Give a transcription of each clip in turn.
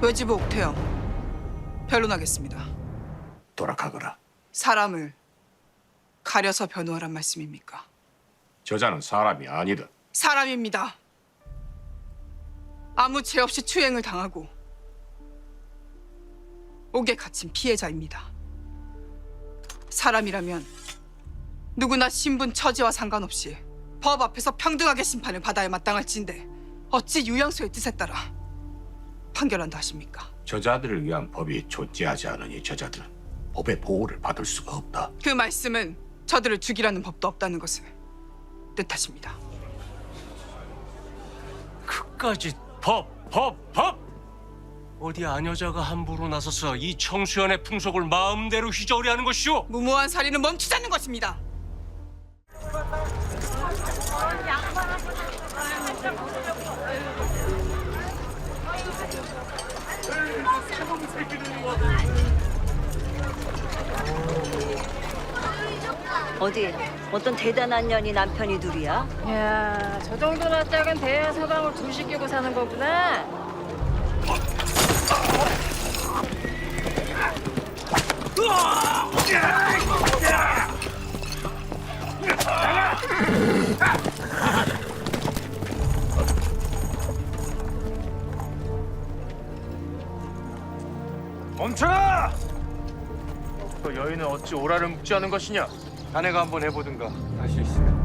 외지부 옥태영 변론하겠습니다. 돌아가거라. 사람을 가려서 변호하란 말씀입니까? 저자는 사람이 아니다. 사람입니다. 아무 죄 없이 추행을 당하고 옥에 갇힌 피해자입니다. 사람이라면 누구나 신분 처지와 상관없이 법 앞에서 평등하게 심판을 받아야 마땅할진데 어찌 유양수의 뜻에 따라 판결한다 하십니까? 저자들을 위한 법이 존재하지 않으니 저자들은 법의 보호를 받을 수가 없다. 그 말씀은 저들을 죽이라는 법도 없다는 것을 뜻하십니다. 그까짓 법! 어디 아녀자가 함부로 나서서 이 청수연의 풍속을 마음대로 휘저으려 는 것이오? 무모한 살인은 멈추자는 것입니다. 어디 어떤 대단한 년이 남편이 둘이야? 야, 저 정도나 작은 대야 서방을 둘 시키고 사는 거구나. 멈춰라! 그 여인은 어찌 오라를 묵지 않은 것이냐? 자네가 한번 해보든가. 할 수 있으면.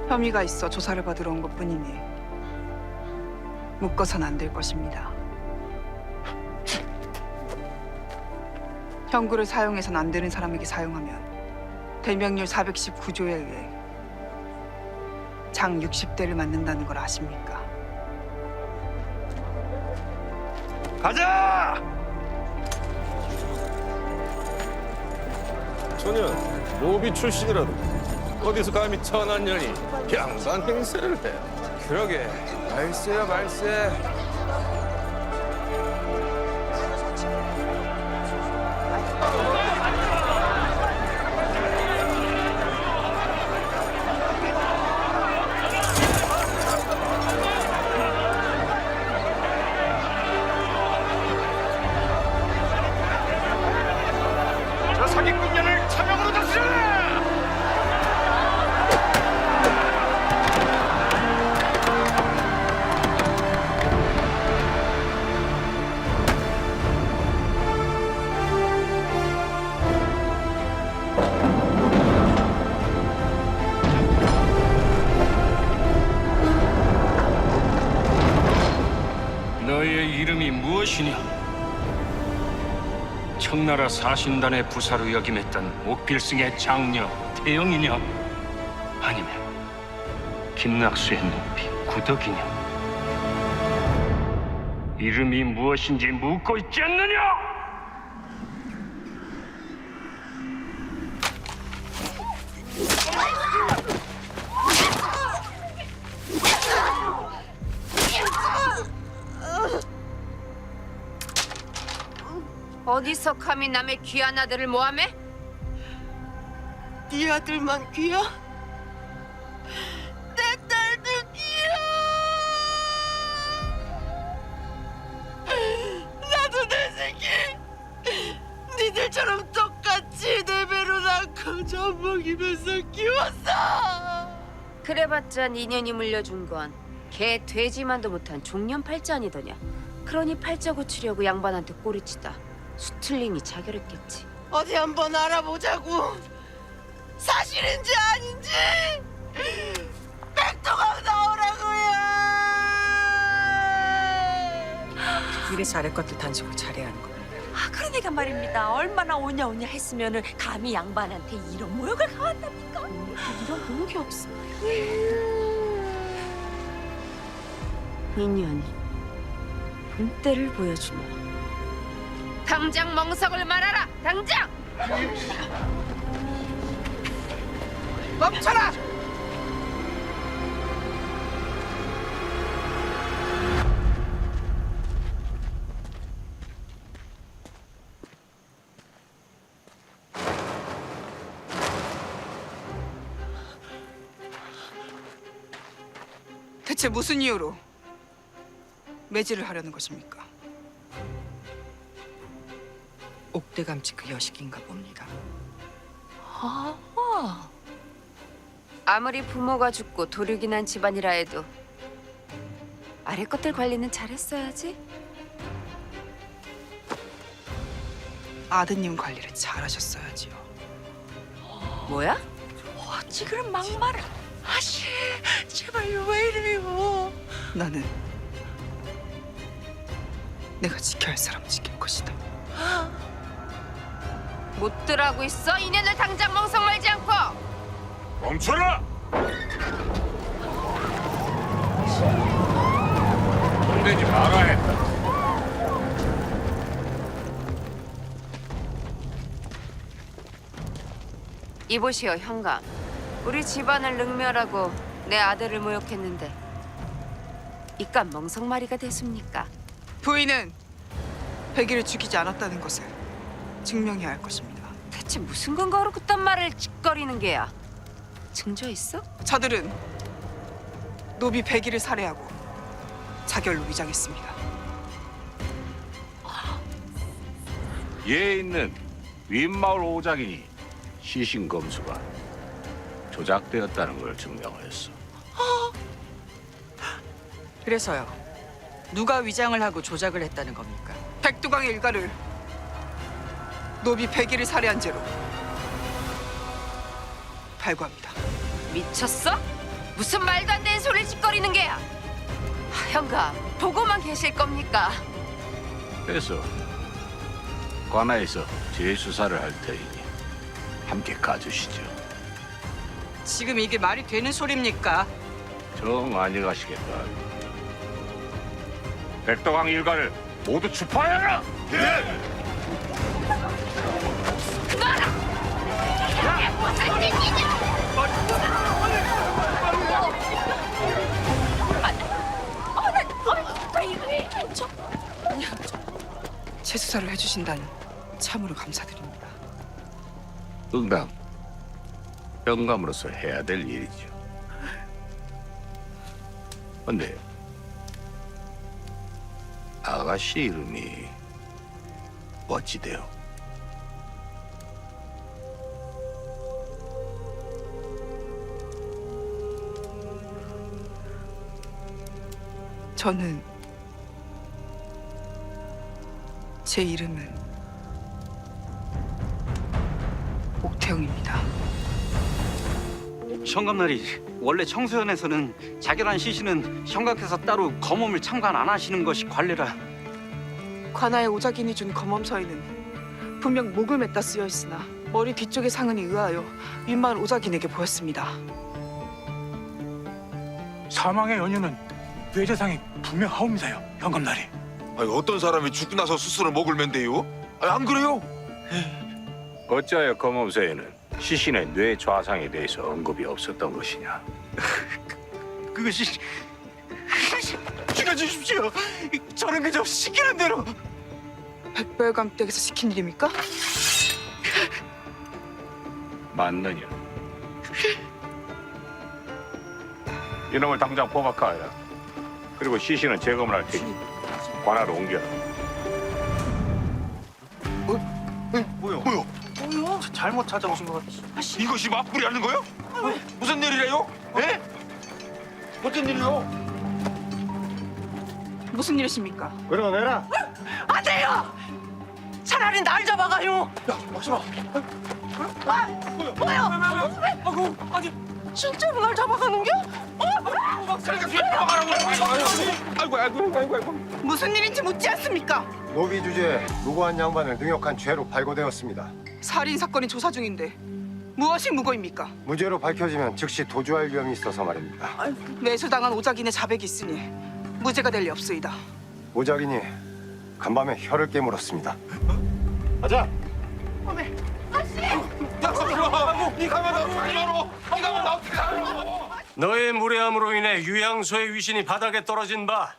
혐의가 있어 조사를 받으러 온 것뿐이니 묶어선 안 될 것입니다. 형구를 사용해선 안 되는 사람에게 사용하면 대명률 419조에 의해 장 60대를 맞는다는 걸 아십니까? 가자! 소년, 노비 출신이라도 어디서 감히 천한년이 양반 행세를 해? 그러게. 말세야 말세. 저 사기꾼년을 차명으로 다스려라! 너의 이름이 무엇이냐? 청나라 사신단의 부사로 역임했던 옥필승의 장녀 태영이냐? 아니면 김낙수의 노비 구덕이냐? 이름이 무엇인지 묻고 있지 않느냐? 어디서 감히 남의 귀한 아들을 모함해? 네 아들만 귀야? 내 딸도 귀야! 나도 내 새끼 니들처럼 똑같이 내 배로 낳고 젖먹이면서 키웠어! 그래봤자 니년이 물려준 건 개 돼지만도 못한 종년팔자아니더냐. 그러니 팔자 고치려고 양반한테 꼬리치다 수틀링이 자결했겠지. 어디 한번 알아보자고. 사실인지 아닌지 백도강 나오라고요. 일에 잘할 것도 단속을 잘해야 하는 겁니다. 아, 그러니까 말입니다. 얼마나 오냐 했으면은 감히 양반한테 이런 모욕을 가한답니까? 이런 모욕이 없어. 니년 본때를 보여주마. 당장 멍석을 말아라. 당장! 멈춰라! 대체 무슨 이유로 매질을 하려는 것입니까? 옥대감치 그 여식인가 봅니다. 아, 아무리 부모가 죽고 도륙이 난 집안이라 해도 아래 것들 관리는 잘했어야지. 아드님 관리를 잘하셨어야지요. 뭐야? 어찌 그런 막말을. 아씨, 제발 왜 이래요? 나는 내가 지켜야 할 사람 지킬 것이다. 못들 하고 있어? 이년을 당장 멍석 말지 않고. 멈춰라! 손대지 마라 했다. 이보시오 현감. 우리 집안을 능멸하고 내 아들을 모욕했는데 이깟 멍석마리가 됐습니까? 부인은 백이를 죽이지 않았다는 것을 증명해야 할 것입니다. 대체 무슨 근거로 그딴 말을 짓거리는 게야? 증거 있어? 저들은 노비 백이를 살해하고 자결로 위장했습니다. 얘 있는 윗마을 오작이니 시신 검수가 조작되었다는 걸 증명했어. 그래서요. 누가 위장을 하고 조작을 했다는 겁니까? 백두강의 일가를 노비 백이를 살해한 죄로 발부합니다. 미쳤어? 무슨 말도 안 되는 소리를 짓거리는 게야? 현감, 보고만 계실 겁니까? 그래서 관아에서 재수사를 할 테이니 함께 가주시죠. 지금 이게 말이 되는 소리입니까? 정 안녕하시겠다. 백도강 일가를 모두 추파해라! 재수사를 해주신다니 참으로 감사드립니다. 응당 영감으로서 해야 될 일이죠. 근데 아가씨 이름이 어찌돼요? 저는 제 이름은 옥태영입니다. 현감날이 원래 청소년에서는 자결한 시신은 현각에서 따로 검험을 참관 안 하시는 것이 관례라. 관아의 오작인이 준 검엄서에는 분명 목을 맸다 쓰여 있으나 머리 뒤쪽의 상흔이 의아하여 윗마을 오작인에게 보였습니다. 사망의 연유는 뇌재상이 분명하옵니다요, 영감날이. 아니, 어떤 사람이 죽고 나서 스스로 목을 맨대요? 아니, 안 그래요? 어찌하여 검엄서에는 시신의 뇌 좌상에 대해서 언급이 없었던 것이냐? 그것이 죽여주십시오. 저는 그저 시키는 대로. 백별감 댁에서 시킨 일입니까? 맞느냐? 이놈을 당장 포박하여라. 그리고 시신은 제거를 할 테니 관하로 옮겨라. 뭐요? 잘못 찾아오신 것 같아. 이것이 맞불이 하는 거요? 무슨 일이래요? 예? 어쩐 일이요? 무슨 일이십니까? 끌어내라. 안 돼요. 차라리 날 잡아가요. 야, 막심아. 진짜로 날 잡아가는겨? 아이고. 무슨 일인지 묻지 않습니까? 노비 주제에 무고한 양반을 능욕한 죄로 발고되었습니다. 살인 사건이 조사 중인데 무엇이 무고입니까? 무죄로 밝혀지면 즉시 도주할 위험이 있어서 말입니다. 매수당한 오작인의 자백이 있으니 무죄가 될 리 없소이다. 오작인이 간밤에 혀를 깨물었습니다. 가자. 너의 무례함으로 인해 유양소의 위신이 바닥에 떨어진 바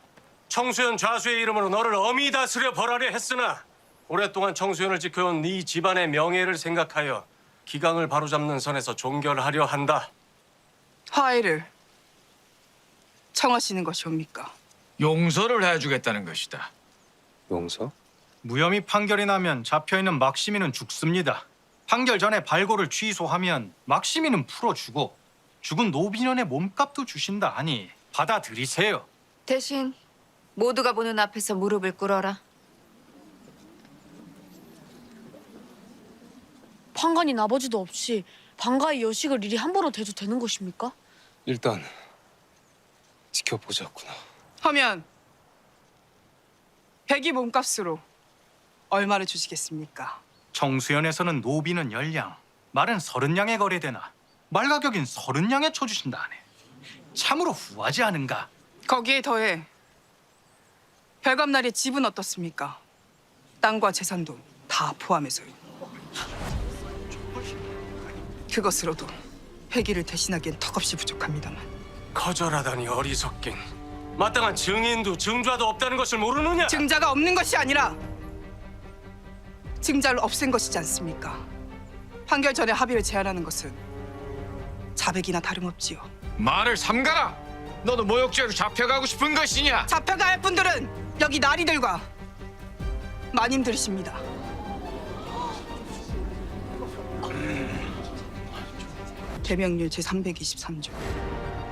청수연 좌수의 이름으로 너를 엄히 다스려 벌하려 했으나 오랫동안 청수연을 지켜온 네 집안의 명예를 생각하여 기강을 바로잡는 선에서 종결하려 한다. 화해를 청하시는 것이옵니까? 용서를 해주겠다는 것이다. 용서? 무혐의 판결이 나면 잡혀있는 막시민은 죽습니다. 판결 전에 발고를 취소하면 막시민은 풀어주고 죽은 노비년의 몸값도 주신다 하니 받아들이세요. 대신 모두가 보는 앞에서 무릎을 꿇어라. 판관인 아버지도 없이 방가의 여식을 이리 함부로 대도 되는 것입니까? 일단 지켜보자꾸나. 하면 백이 몸값으로 얼마를 주시겠습니까? 청수연에서는 노비는 10량, 말은 30량에 거래되나 말가격인 30량에 쳐주신다 하네. 참으로 후하지 않은가? 거기에 더해 별감날의 집은 어떻습니까? 땅과 재산도 다 포함해서요. 그것으로도 회기를 대신하기엔 턱없이 부족합니다만. 거절하다니 어리석긴. 마땅한 증인도 증좌도 없다는 것을 모르느냐? 증자가 없는 것이 아니라 증자를 없앤 것이지 않습니까? 판결 전에 합의를 제한하는 것은 자백이나 다름없지요. 말을 삼가라. 너도 모욕죄로 잡혀가고 싶은 것이냐? 잡혀가 할 분들은 여기 나리들과 마님들이십니다. 계명률 제323조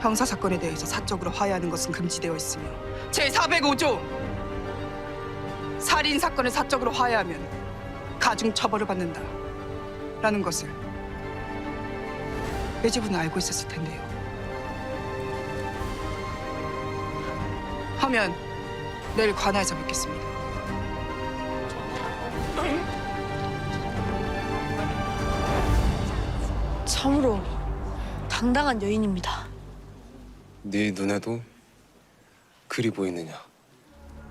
형사 사건에 대해서 사적으로 화해하는 것은 금지되어 있으며 제405조 살인 사건을 사적으로 화해하면 가중 처벌을 받는다 라는 것을 외지부는 알고 있었을 텐데요. 하면 내일 관하에서 뵙겠습니다. 참으로 당당한 여인입니다. 네 눈에도 그리 보이느냐?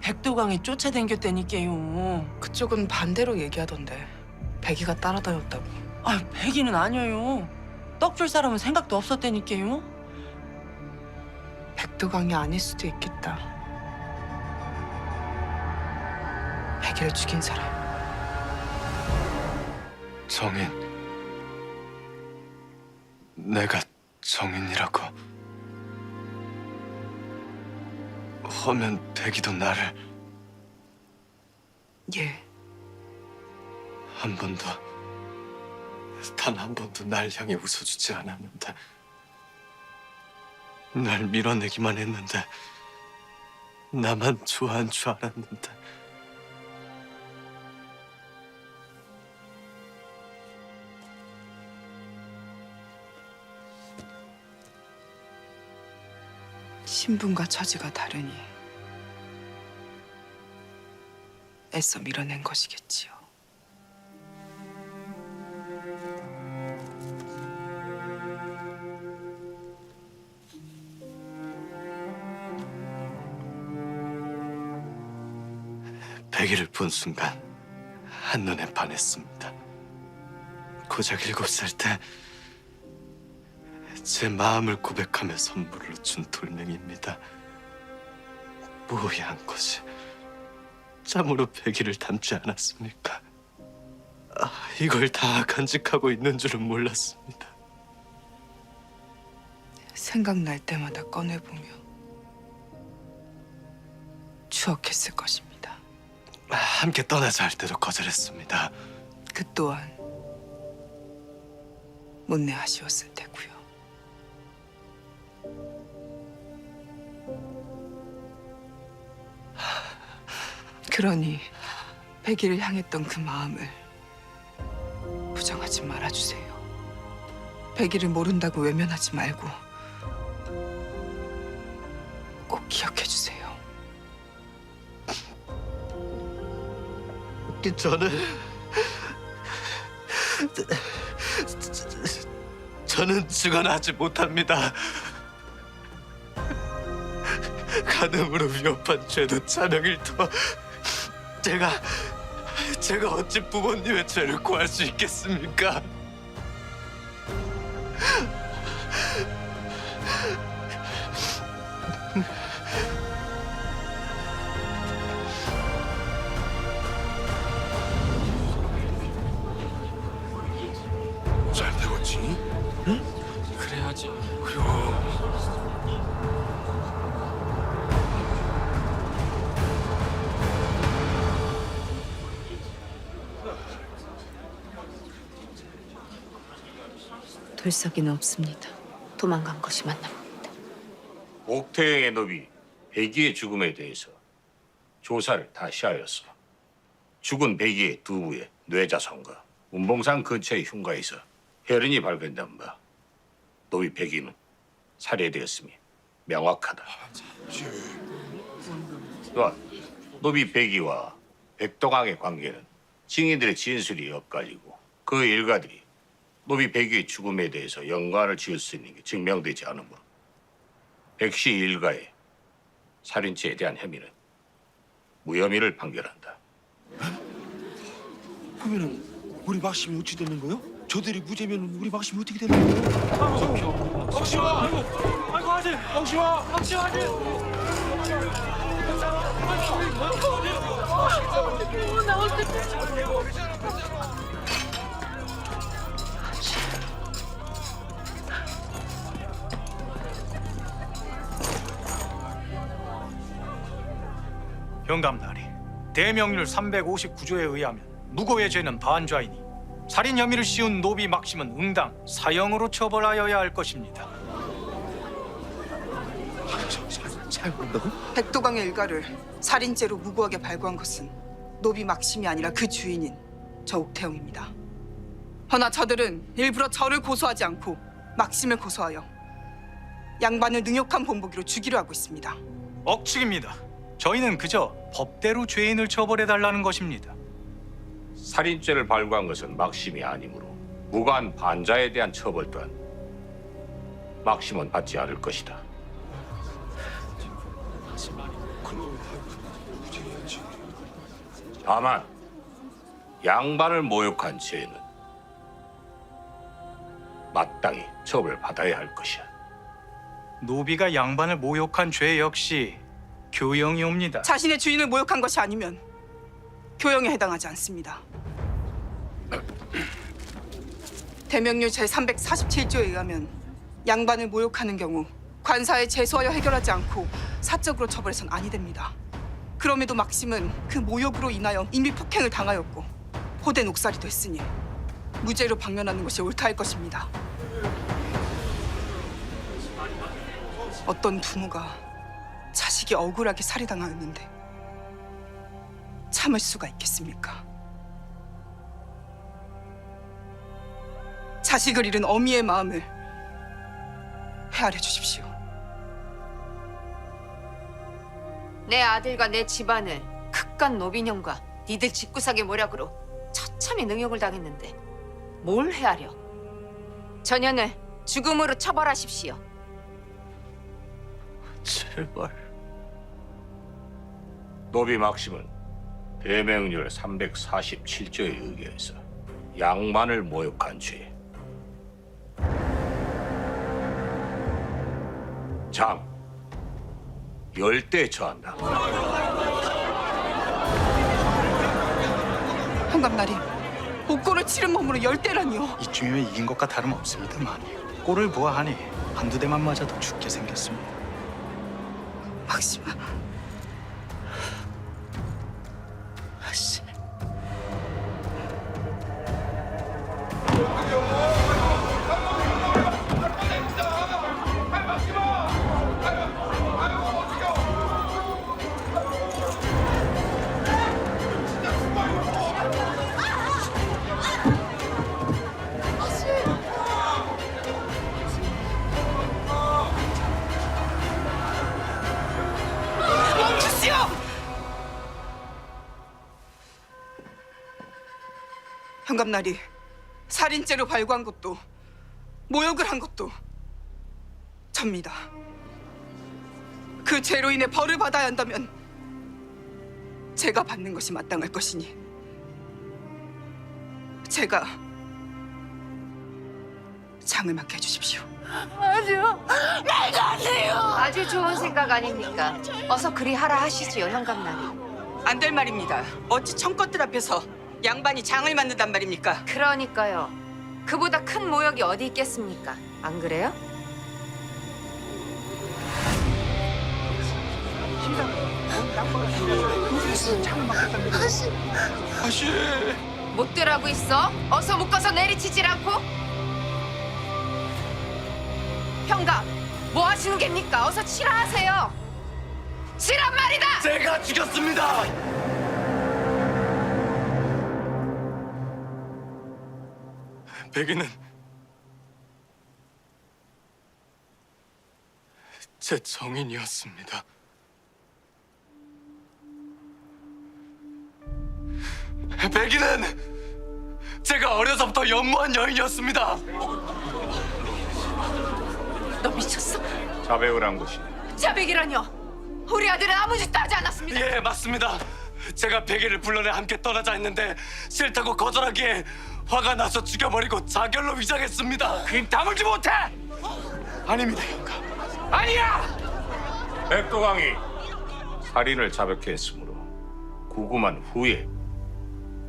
백도강이 쫓아댕겼다니까요. 그쪽은 반대로 얘기하던데 백이가 따라다녔다고. 아, 백이는 아니에요. 떡줄 사람은 생각도 없었다니까요. 백도강이 아닐 수도 있겠다. 백이를 죽인 사람. 정인. 내가 정인이라고. 허면 백이도 나를 예. 한 번도, 단 한 번도 날 향해 웃어주지 않았는데, 날 밀어내기만 했는데, 나만 좋아한 줄 알았는데. 신분과 처지가 다르니 애써 밀어낸 것이겠지요. 백이를 본 순간 한눈에 반했습니다. 고작 7살 때 제 마음을 고백하며 선물로 준 돌멩이입니다. 모호한 것이 참으로 백이를 닮지 않았습니까? 이걸 다 간직하고 있는 줄은 몰랐습니다. 생각날 때마다 꺼내보며 추억했을 것입니다. 함께 떠나자 할 때도 거절했습니다. 그 또한 못내 아쉬웠을 테고요. 그러니 백이를 향했던 그 마음을 부정하지 말아주세요. 백이를 모른다고 외면하지 말고 꼭 기억해주세요. 저는 증언하지 못합니다. 간음으로 위협한 죄도 차명일 터. 제가 어찌 부모님의 죄를 구할 수 있겠습니까? 잘 되겠지? 응? 그래야지. 그럼 돌석이는 없습니다. 도망간 것이 맞나 봅니다. 옥태영의 노비 백이의 죽음에 대해서 조사를 다시 하였어. 죽은 백이의 두부의 뇌자손과 운봉산 근처의 흉가에서 혈흔이 발견된 바 노비 백이는 살해되었음이 명확하다. 또한 노비 백이와 백동항의 관계는 증인들의 진술이 엇갈리고 그 일가들이 노비 백이의 죽음에 대해서 연관을 지을 수 있는 게 증명되지 않으므로 백씨 일가의 살인죄에 대한 혐의는 무혐의를 판결한다. 그러면은 우리 막심이 어찌 되는 거요? 저들이 무죄면 우리 막심이 어떻게 되는 거요? 막심아! 아이고 아들! 막심아! 막심아 아들! 영감나리, 대명률 359조에 의하면 무고의 죄는 반좌이니 살인 혐의를 씌운 노비 막심은 응당 사형으로 처벌하여야 할 것입니다. 사용한다고? 백도강의 일가를 살인죄로 무고하게 발부한 것은 노비 막심이 아니라 그 주인인 저 옥태영입니다. 허나 저들은 일부러 저를 고소하지 않고 막심을 고소하여 양반을 능욕한 본보기로 주기로 하고 있습니다. 억측입니다. 저희는 그저 법대로 죄인을 처벌해달라는 것입니다. 살인죄를 발부한 것은 막심이 아니므로 무고한 반자에 대한 처벌 또한 막심은 받지 않을 것이다. 다만 양반을 모욕한 죄는 마땅히 처벌받아야 할 것이야. 노비가 양반을 모욕한 죄 역시 교형이옵니다. 자신의 주인을 모욕한 것이 아니면 교형에 해당하지 않습니다. 대명률 제347조에 의하면 양반을 모욕하는 경우 관사에 제소하여 해결하지 않고 사적으로 처벌해선 아니 됩니다. 그럼에도 막심은 그 모욕으로 인하여 이미 폭행을 당하였고 호된 옥살이 됐으니 무죄로 방면하는 것이 옳다 할 것입니다. 어떤 부모가 자식이 억울하게 살해당하였는데 참을 수가 있겠습니까? 자식을 잃은 어미의 마음을 헤아려 주십시오. 내 아들과 내 집안을 극간 노비념과 니들 집구석의 모략으로 처참히 능욕을 당했는데 뭘 헤아려? 전현을 죽음으로 처벌하십시오. 제발. 노비 막심은 대명률 347조에 의거해서 양반을 모욕한 죄, 장 10대 처한다. 현감나리, 옥고를 치른 몸으로 10대라니요. 이쯤이면 이긴 것과 다름없습니다만 꼴을 보아하니 한두 대만 맞아도 죽게 생겼습니다. 막심아, 아씨. 멈추시오! 현감나리, 살인죄로 발부한 것도 모욕을 한 것도 접니다. 그 죄로 인해 벌을 받아야 한다면 제가 받는 것이 마땅할 것이니 제가 장을 맡게 해주십시오. 아주 좋은 생각 아닙니까? 어서 그리 하라 하시지요, 현감나리. 안 될 말입니다. 어찌 청껏들 앞에서 양반이 장을 맡는단 말입니까? 그러니까요. 그보다 큰 모욕이 어디 있겠습니까? 안 그래요? 아씨. 못 되라고 있어? 어서 묶어서 내리치질 않고? 형감, 뭐 하시는 겁니까? 어서 치라 하세요. 치란 말이다. 제가 죽였습니다. 백이는 제 정인이었습니다. 백이는 제가 어려서부터 연모한 여인이었습니다. 너 미쳤어? 자백을 한 것이 자백이라뇨? 우리 아들은 아무 짓도 하지 않았습니다. 예, 맞습니다. 제가 백이를 불러내 함께 떠나자 했는데 싫다고 거절하기에 화가 나서 죽여버리고 자결로 위장했습니다. 그임 다물지 못해! 아닙니다, 형감. 아니야! 백도강이 살인을 자백했으므로 구금한 후에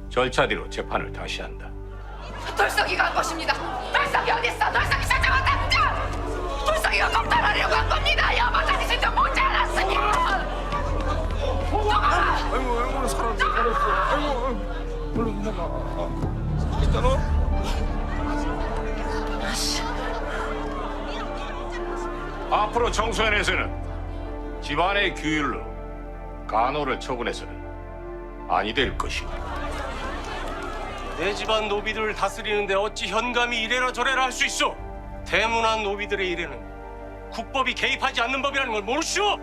절차대로 재판을 다시 한다. 돌석이가 한 것입니다. 돌석이 어딨어? 돌석이 찾아왔답니다. 돌석이가 검탈하려고 한 겁니다. 여보 다니신도 못지 않았으냐? 누가? 아이고 살았어. 아이고 얼른 나가. 있잖아. 앞으로 청소년에서는 집안의 규율로 간호를 처분해서는 아니 될 것이고 내 집안 노비들을 다스리는데 어찌 현감이 이래라 저래라 할 수 있어? 대문안 노비들의 일에는 국법이 개입하지 않는 법이라는 걸 모르시오?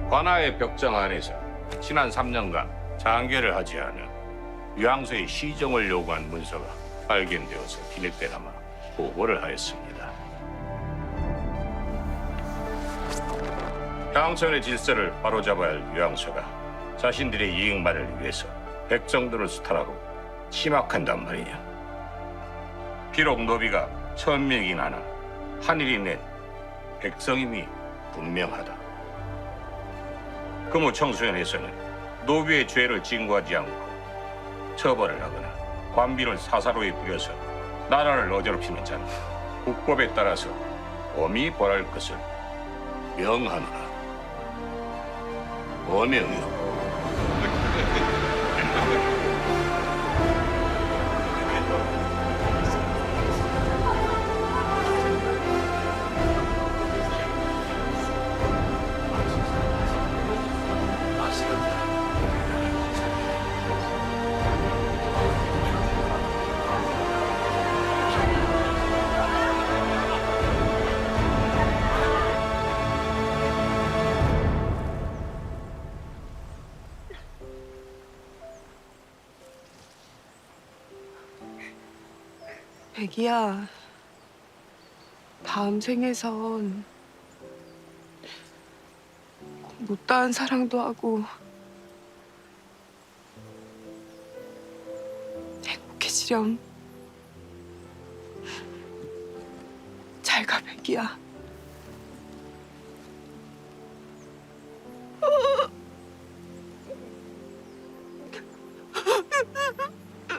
관아의 벽장 안에서 지난 3년간 장계를 하지 않은 유양소의 시정을 요구한 문서가 발견되어서 기획대나마 보고를 하였습니다. 평천의 질서를 바로잡아야 할 유양소가 자신들의 이익만을 위해서 백성들을 수탈하고 침악한단 말이냐. 비록 노비가 1000명이나 하나 하늘이 낸 백성임이 분명하다. 그무 청소년에서는 노비의 죄를 진구하지 않고 처벌을 하거나 관비를 사사로이 부려서 나라를 어지럽히는 자는 국법에 따라서 엄히 벌할 것을 명하노라. 어명이요. 백이야, 다음 생에선 못다한 사랑도 하고 행복해지렴. 잘 가, 백이야.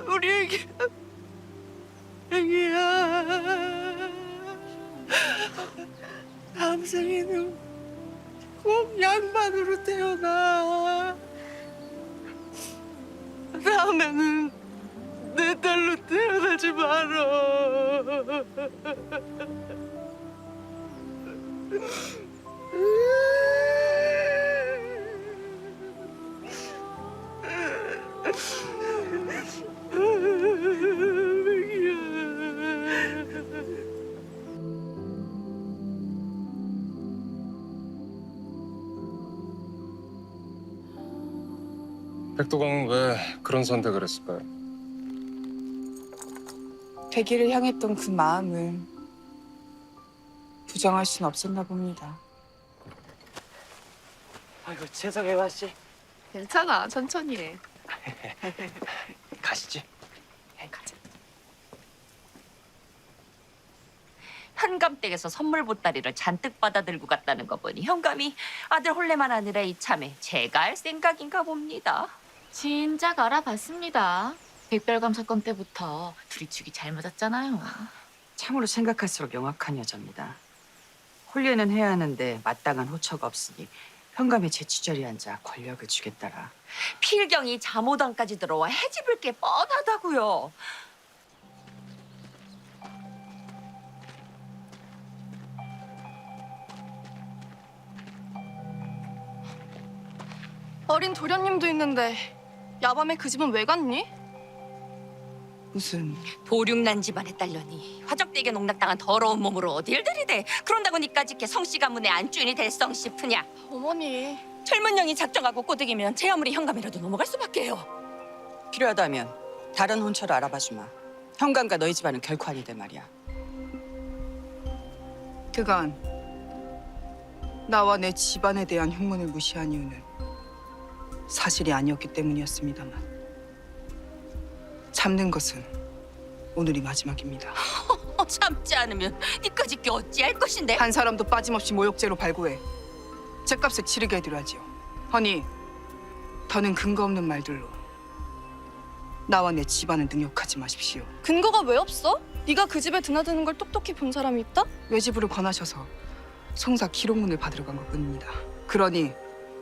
우리 애기야. 애기야, 다음 생에는 꼭 양반으로 태어나. 다음에는 내 딸로 태어나지 마라. 백도강은 왜 그런 선택을 했을까요? 백이를 향했던 그 마음을 부정할 순 없었나 봅니다. 아이고 죄송해요 마씨. 괜찮아, 천천히 해. 가시지. 가자. 현감 댁에서 선물 보따리를 잔뜩 받아 들고 갔다는 거 보니 현감이 아들 혼례만 아니라 이참에 제가 할 생각인가 봅니다. 진작 알아봤습니다. 백별감 사건 때부터 둘이 죽이 잘 맞았잖아요. 참으로 생각할수록 영악한 여자입니다. 혼례는 해야 하는데 마땅한 호처가 없으니 현감의 제취자리에 앉아 권력을 주겠다라. 필경이 잠오당까지 들어와 해집을 게 뻔하다고요. 어린 도련님도 있는데 야밤에 그 집은 왜 갔니? 무슨 보륙난 집안에 딸려니 화적되게 농락당한 더러운 몸으로 어딜 들이대. 그런다고 니까짓 게 성씨 가문의 안주인이 될 성씨프냐. 어머니. 젊은 영이 작정하고 꼬드기면 제 아무리 현감이라도 넘어갈 수밖에요. 필요하다면 다른 혼처를 알아봐 주마. 현감과 너희 집안은 결코 아니대 말이야. 그간 나와 내 집안에 대한 흉문을 무시한 이유는 사실이 아니었기 때문이었습니다만 참는 것은 오늘이 마지막입니다. 참지 않으면 니까짓 게 어찌할 것인데. 한 사람도 빠짐없이 모욕죄로 발고해 죗값을 치르게 해드려야지요. 허니 더는 근거 없는 말들로 나와 내 집안을 능욕하지 마십시오. 근거가 왜 없어? 네가 그 집에 드나드는 걸 똑똑히 본 사람이 있다? 외지부를 권하셔서 송사 기록문을 받으러 간 것뿐입니다. 그러니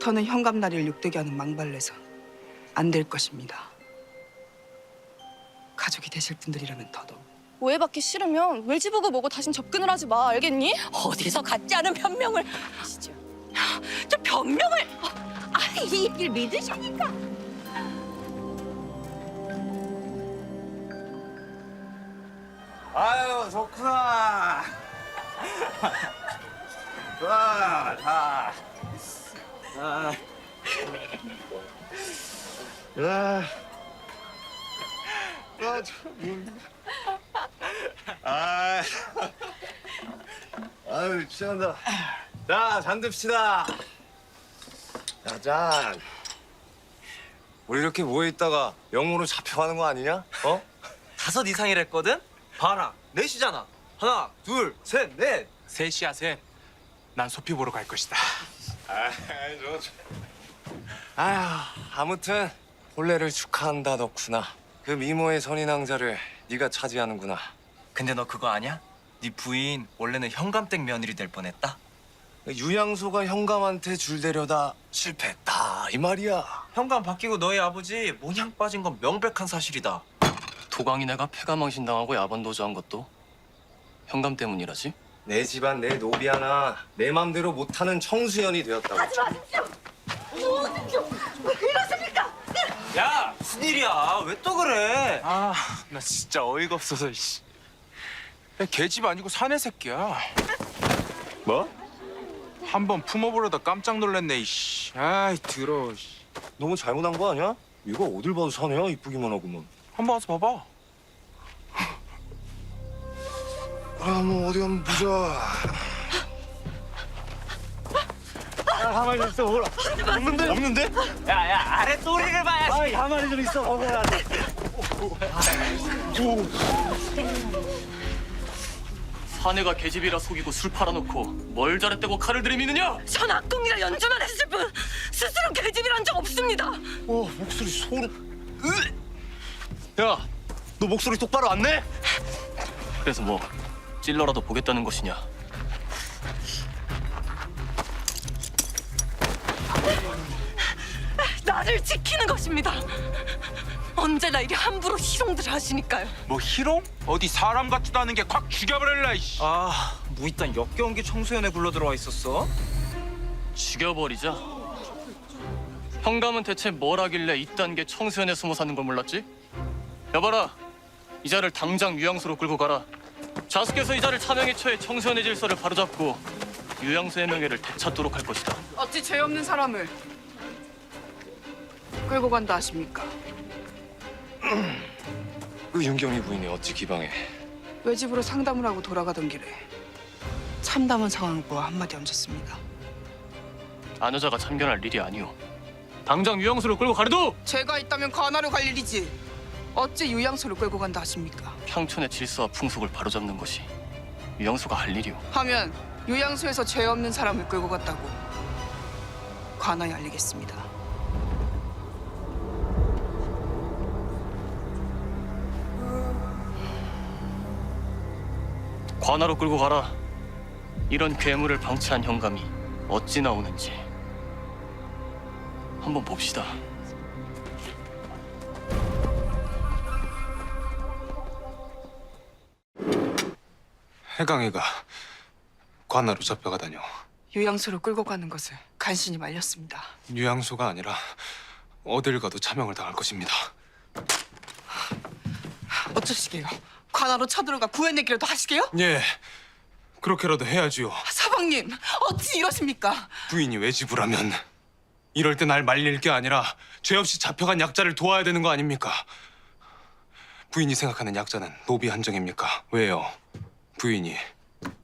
더는 현감나리를 욕되게 하는 망발내선 안 될 것입니다. 가족이 되실 분들이라면 더더욱. 오해받기 싫으면 외지보고 뭐고 다신 접근을 하지 마. 알겠니? 어디서 같지 않은 변명을 하시죠. 저 변명을 이 길 믿으십니까? 아유, 좋구나. 좋아, 자. 아유, 취한다. 자, 잔 듭시다. 자, 짠. 우리 이렇게 모여있다가 영모로 잡혀가는 거 아니냐? 어? 5 이상이랬거든? 봐라, 4시잖아. 하나, 둘, 셋, 넷. 3시야, 셋. 난 소피 보러 갈 것이다. 아무튼 혼례를 축하한다, 덕훈아. 그 미모의 선인왕자를 네가 차지하는구나. 근데 너 그거 아냐? 네 부인 원래는 현감댁 며느리 될 뻔했다. 유양소가 현감한테 줄대려다 실패했다, 이 말이야. 현감 바뀌고 너희 아버지 모냥 빠진 건 명백한 사실이다. 도광이네가 폐가망신당하고 야반도주한 것도 현감 때문이라지? 내 집안 내 노비 하나 내 맘대로 못하는 청수연이 되었다고. 하지 마십시오. 왜 이러십니까? 야, 무슨 일이야? 왜 또 그래? 아, 나 진짜 어이가 없어서, 씨. 야, 걔집 아니고 사내 새끼야. 뭐? 한 번 품어보려다 깜짝 놀랐네, 이씨. 아이, 더러워, 씨. 너무 잘못한 거 아니야? 이거 어딜 봐도 사내야, 이쁘기만 하구만. 한번 와서 봐봐. 뭐 어디 한번 보자. 가만히 좀 있어, 보라. 없는데? 없는데? 야, 아래 또리를 봐야. 아이, 가만히 좀 있어, 먹어야 돼. 사내가 계집이라 속이고 술 팔아놓고 뭘 잘했다고 칼을 들이미느냐? 전 악동이라 연주만 했을 뿐 스스로 계집이란 적 없습니다. 목소리 소름. 야, 너 목소리 똑바로 안 내? 그래서 뭐 찔러라도 보겠다는 것이냐? 나를 지키는 것입니다. 언제나 이리 함부로 희롱들 하시니까요. 뭐 희롱? 어디 사람 같지도 않은 게 콱 죽여버릴라, 이씨. 아, 뭐 일단 역겨운 게 청소년에 굴러 들어와 있었어? 죽여버리자. 현감은 대체 뭘 하길래 이딴 게 청소년에 숨어 사는 걸 몰랐지? 여봐라, 이자를 당장 유양소로 끌고 가라. 자수께서 이자를 차명에 처해 청소년의 질서를 바로잡고 유양소의 명예를 되찾도록 할 것이다. 어찌 죄 없는 사람을 끌고 간다 하십니까? 그 윤경이 부인이 어찌 기방해? 외집으로 상담을 하고 돌아가던 길에 참담한 상황을 보아 한마디 얹었습니다. 안 여자가 참견할 일이 아니오. 당장 유양소로 끌고 가려도! 죄가 있다면 관하로 갈 일이지. 어찌 유양소로 끌고 간다 하십니까? 평촌의 질서와 풍속을 바로잡는 것이 유양소가 할 일이오. 하면 유양소에서 죄 없는 사람을 끌고 갔다고 관하에 알리겠습니다. 관하로 끌고 가라. 이런 괴물을 방치한 현감이 어찌 나오는지 한번 봅시다. 해강이가 관하로 잡혀가다뇨. 요양소로 끌고 가는 것을 간신히 말렸습니다. 유양소가 아니라 어딜 가도 차명을 당할 것입니다. 어쩌시게요? 관하로 쳐들어가 구해내기라도 하시게요? 예, 그렇게라도 해야지요. 사방님, 어찌 이러십니까? 부인이 외지부라면 이럴 때 날 말릴 게 아니라 죄 없이 잡혀간 약자를 도와야 되는 거 아닙니까? 부인이 생각하는 약자는 노비 한정입니까? 왜요? 부인이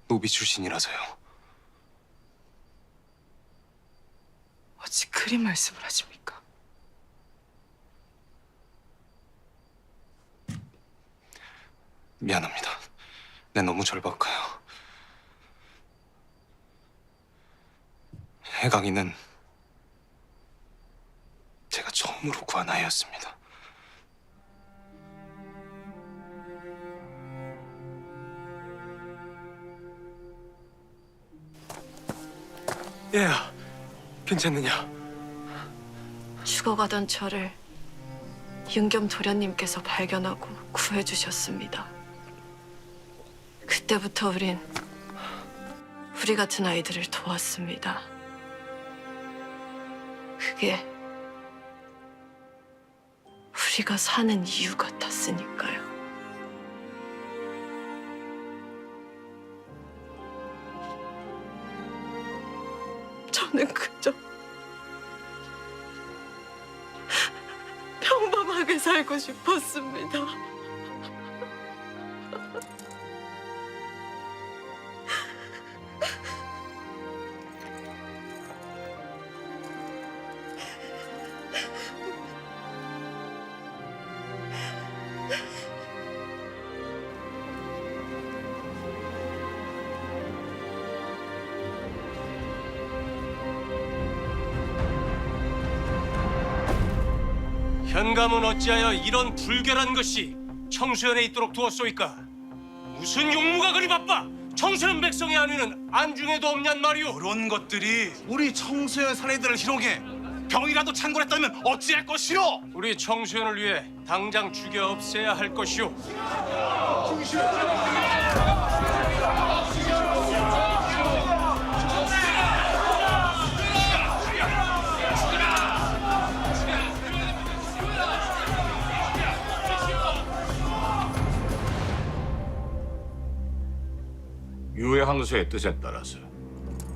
노비 출신이라서요. 어찌 그리 말씀을 하십니까? 미안합니다. 내 너무 절박해요. 해강이는 제가 처음으로 구한 아이였습니다. 얘야, 괜찮느냐? 죽어가던 저를 윤겸 도련님께서 발견하고 구해주셨습니다. 그때부터 우린 우리 같은 아이들을 도왔습니다. 그게 우리가 사는 이유 같았으니까요. 저는 그저 평범하게 살고 싶었습니다. 현감은 어찌하여 이런 불결한 것이 청수연에 있도록 두었소이까? 무슨 용무가 그리 바빠? 청수연 백성의 안위는 안중에도 없냔 말이오. 그런 것들이 우리 청소년 사내들을 희롱해 병이라도 창궐했다면 어찌할 것이오? 우리 청수연을 위해 당장 죽여 없애야 할 것이오. 유양소의 뜻에 따라서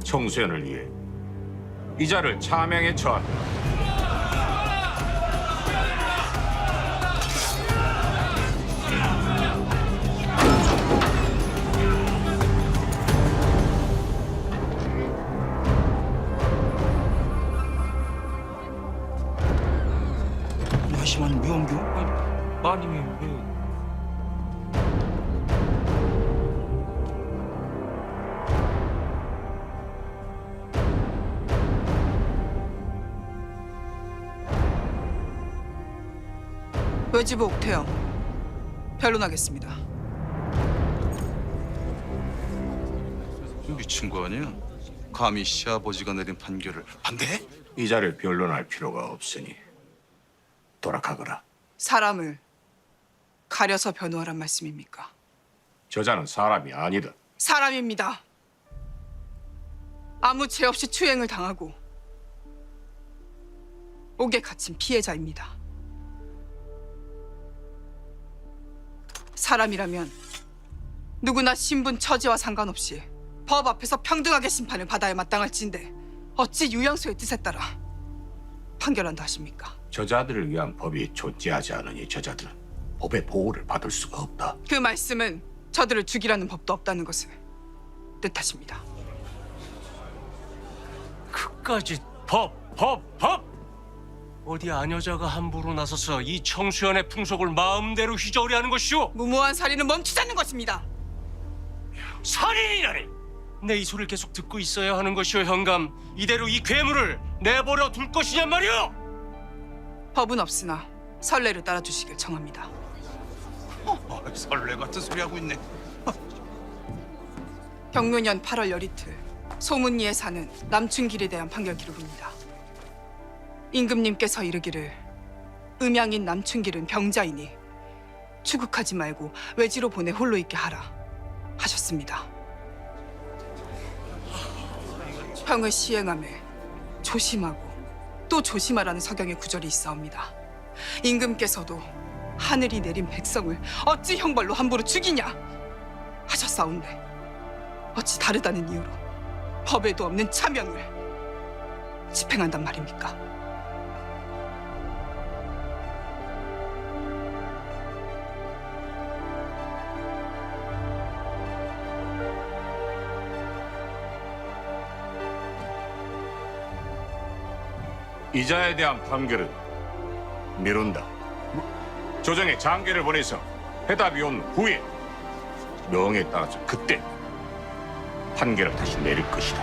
청소년을 위해 이자를 차명에 처한다. 하지만 무용교? 마님이 왜? 외지부 옥태영 변론하겠습니다. 미친 거 아니야? 감히 시아버지가 내린 판결을 반대해? 이자를 변론할 필요가 없으니 돌아가거라. 사람을 가려서 변호하란 말씀입니까? 저자는 사람이 아니다. 사람입니다. 아무 죄 없이 추행을 당하고 옥에 갇힌 피해자입니다. 사람이라면 누구나 신분 처지와 상관없이 법 앞에서 평등하게 심판을 받아야 마땅할진데 어찌 유양소의 뜻에 따라 판결한다 하십니까? 저자들을 위한 법이 존재하지 않으니 저자들은 법의 보호를 받을 수가 없다. 그 말씀은 저들을 죽이라는 법도 없다는 것을 뜻하십니다. 그까지 법! 어디 아녀자가 함부로 나서서 이 청수연의 풍속을 마음대로 휘저으려 하는 것이오? 무모한 살인은 멈추자는 것입니다. 살인이라니! 내 이 소리를 계속 듣고 있어야 하는 것이오, 현감. 이대로 이 괴물을 내버려 둘 것이냔 말이오! 법은 없으나 선례를 따라주시길 청합니다. 설레 같은 소리 하고 있네. 경묘년 8월 열이틀 소문리에 사는 남춘길에 대한 판결 기록입니다. 임금님께서 이르기를 음양인 남춘길은 병자이니 추국하지 말고 외지로 보내 홀로 있게 하라 하셨습니다. 형을 시행함에 조심하고 또 조심하라는 서경의 구절이 있사옵니다. 임금께서도 하늘이 내린 백성을 어찌 형벌로 함부로 죽이냐 하셨사온데 어찌 다르다는 이유로 법에도 없는 차명을 집행한단 말입니까? 이자에 대한 판결은 미룬다. 조정에 장계를 보내서 해답이 온 후에 명에 따라서 그때 판결을 다시 내릴 것이다.